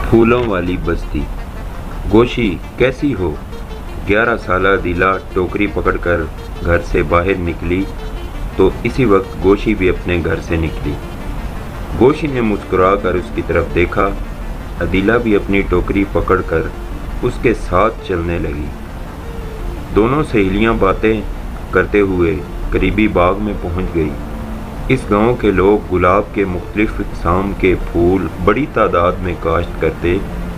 پھولوں والی بستی۔ گوشی کیسی ہو؟ 11 سالہ عدیلہ ٹوکری پکڑ کر گھر سے باہر نکلی تو اسی وقت گوشی بھی اپنے گھر سے نکلی۔ گوشی نے مسکرا کر اس کی طرف دیکھا۔ عدیلہ بھی اپنی ٹوکری پکڑ کر اس کے ساتھ چلنے لگی۔ دونوں سہیلیاں باتیں کرتے ہوئے قریبی باغ میں پہنچ گئی۔ اس گاؤں کے لوگ گلاب کے مختلف اقسام کے پھول بڑی تعداد میں کاشت کرتے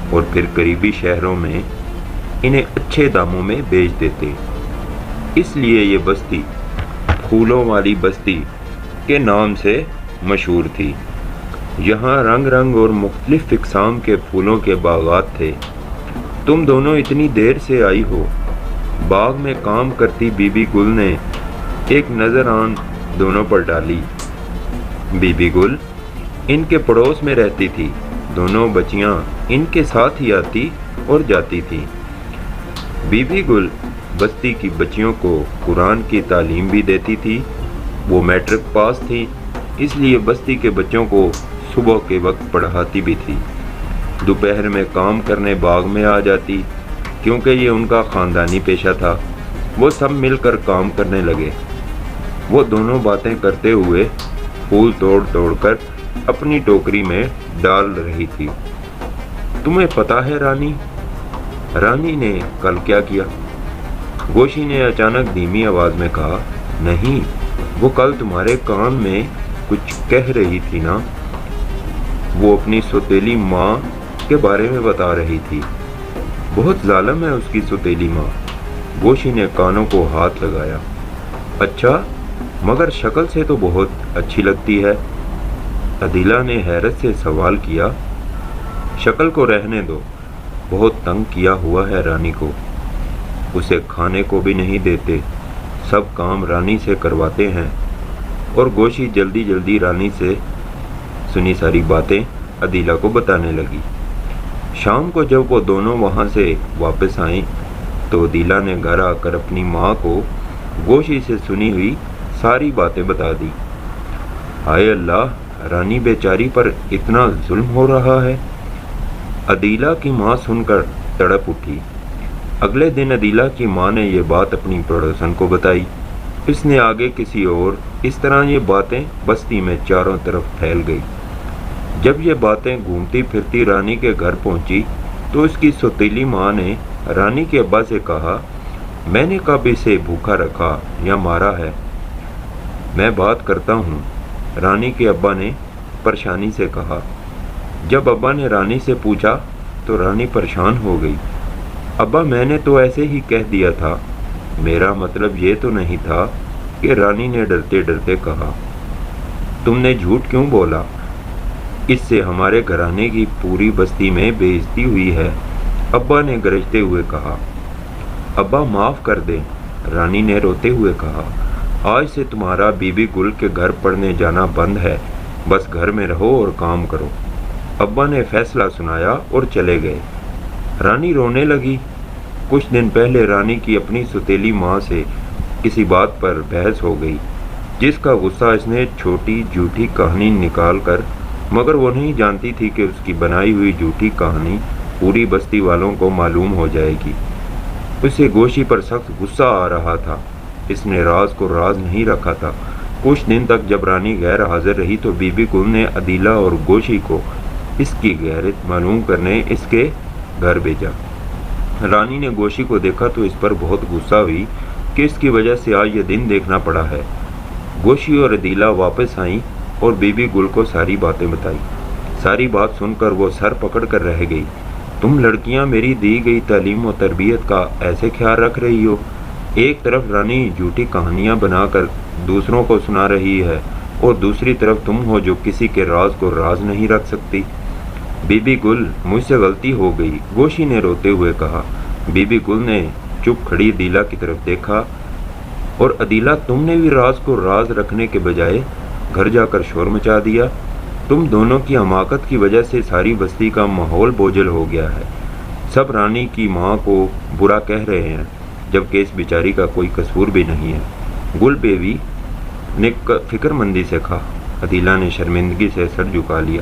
اور پھر قریبی شہروں میں انہیں اچھے داموں میں بیچ دیتے۔ اس لیے یہ بستی پھولوں والی بستی کے نام سے مشہور تھی۔ یہاں رنگ رنگ اور مختلف اقسام کے پھولوں کے باغات تھے۔ تم دونوں اتنی دیر سے آئی ہو؟ باغ میں کام کرتی بی بی گل نے ایک نظر آن دونوں پر ڈالی۔ بی بی گل ان کے پڑوس میں رہتی تھی۔ دونوں بچیاں ان کے ساتھ ہی آتی اور جاتی تھی۔ بی بی گل بستی کی بچیوں کو قرآن کی تعلیم بھی دیتی تھی۔ وہ میٹرک پاس تھی، اس لیے بستی کے بچوں کو صبح کے وقت پڑھاتی بھی تھی۔ دوپہر میں کام کرنے باغ میں آ جاتی، کیونکہ یہ ان کا خاندانی پیشہ تھا۔ وہ سب مل کر کام کرنے لگے۔ وہ دونوں باتیں کرتے ہوئے پھول توڑ توڑ کر اپنی ٹوکری میں ڈال رہی تھی۔ تمہیں پتہ ہے رانی نے کل کیا کیا؟ گوشی نے اچانک دھیمی آواز میں کہا۔ نہیں، وہ کل تمہارے کان میں کچھ کہہ رہی تھی نا؟ وہ اپنی سوتیلی ماں کے بارے میں بتا رہی تھی۔ بہت ظالم ہے اس کی سوتیلی ماں۔ گوشی نے کانوں کو ہاتھ لگایا۔ اچھا، مگر شکل سے تو بہت اچھی لگتی ہے۔ عدیلہ نے حیرت سے سوال کیا۔ شکل کو رہنے دو، بہت تنگ کیا ہوا ہے رانی کو۔ اسے کھانے کو بھی نہیں دیتے، سب کام رانی سے کرواتے ہیں۔ اور گوشی جلدی جلدی رانی سے سنی ساری باتیں عدیلہ کو بتانے لگی۔ شام کو جب وہ دونوں وہاں سے واپس آئیں تو عدیلہ نے گھر آ کر اپنی ماں کو گوشی سے سنی ہوئی ساری باتیں بتا دی۔ ہائے اللہ، رانی بیچاری پر اتنا ظلم ہو رہا ہے۔ عدیلہ کی ماں سن کر تڑپ اٹھی۔ اگلے دن عدیلہ کی ماں نے یہ بات اپنی پڑوسن کو بتائی۔ اس نے آگے کسی اور، اس طرح یہ باتیں بستی میں چاروں طرف پھیل گئی۔ جب یہ باتیں گھومتی پھرتی رانی کے گھر پہنچی تو اس کی سوتیلی ماں نے رانی کے ابا سے کہا، میں نے کب اسے بھوکا رکھا یا مارا ہے؟ میں بات کرتا ہوں، رانی کے ابا نے پریشانی سے کہا۔ جب ابا نے رانی سے پوچھا تو رانی پریشان ہو گئی۔ ابا، میں نے تو ایسے ہی کہہ دیا تھا، میرا مطلب یہ تو نہیں تھا کہ رانی نے ڈرتے ڈرتے کہا۔ تم نے جھوٹ کیوں بولا؟ اس سے ہمارے گھرانے کی پوری بستی میں بے عزتی ہوئی ہے، ابا نے گرجتے ہوئے کہا۔ ابا معاف کر دیں، رانی نے روتے ہوئے کہا۔ آج سے تمہارا بی بی گل کے گھر پڑھنے جانا بند ہے، بس گھر میں رہو اور کام کرو۔ ابا نے فیصلہ سنایا اور چلے گئے۔ رانی رونے لگی۔ کچھ دن پہلے رانی کی اپنی سوتیلی ماں سے کسی بات پر بحث ہو گئی، جس کا غصہ اس نے چھوٹی جھوٹی کہانی نکال کر، مگر وہ نہیں جانتی تھی کہ اس کی بنائی ہوئی جھوٹی کہانی پوری بستی والوں کو معلوم ہو جائے گی۔ اسے گوشی پر سخت غصہ آ رہا تھا۔ اس نے راز کو راز نہیں رکھا تھا۔ کچھ دن تک جب رانی غیر حاضر رہی تو بی بی گل نے عدیلہ اور گوشی کو اس کی غیرت معلوم کرنے اس کے گھر بھیجا۔ رانی نے گوشی کو دیکھا تو اس پر بہت غصہ ہوئی کہ اس کی وجہ سے آج یہ دن دیکھنا پڑا ہے۔ گوشی اور عدیلہ واپس آئیں اور بی بی گل کو ساری باتیں بتائی۔ ساری بات سن کر وہ سر پکڑ کر رہ گئی۔ تم لڑکیاں میری دی گئی تعلیم و تربیت کا ایسے خیال رکھ رہی ہو؟ ایک طرف رانی جھوٹی کہانیاں بنا کر دوسروں کو سنا رہی ہے اور دوسری طرف تم ہو جو کسی کے راز کو راز نہیں رکھ سکتی۔ بی بی گل، مجھ سے غلطی ہو گئی، گوشی نے روتے ہوئے کہا۔ بی بی گل نے چپ کھڑی عدیلہ کی طرف دیکھا۔ اور عدیلہ، تم نے بھی راز کو راز رکھنے کے بجائے گھر جا کر شور مچا دیا۔ تم دونوں کی حماقت کی وجہ سے ساری بستی کا ماحول بوجھل ہو گیا ہے۔ سب رانی کی ماں کو برا کہہ رہے ہیں، جبکہ اس بیچاری کا کوئی قصور بھی نہیں ہے۔ گل بیوی نے فکر مندی سے کہا۔ عدیلہ نے شرمندگی سے سر جھکا لیا۔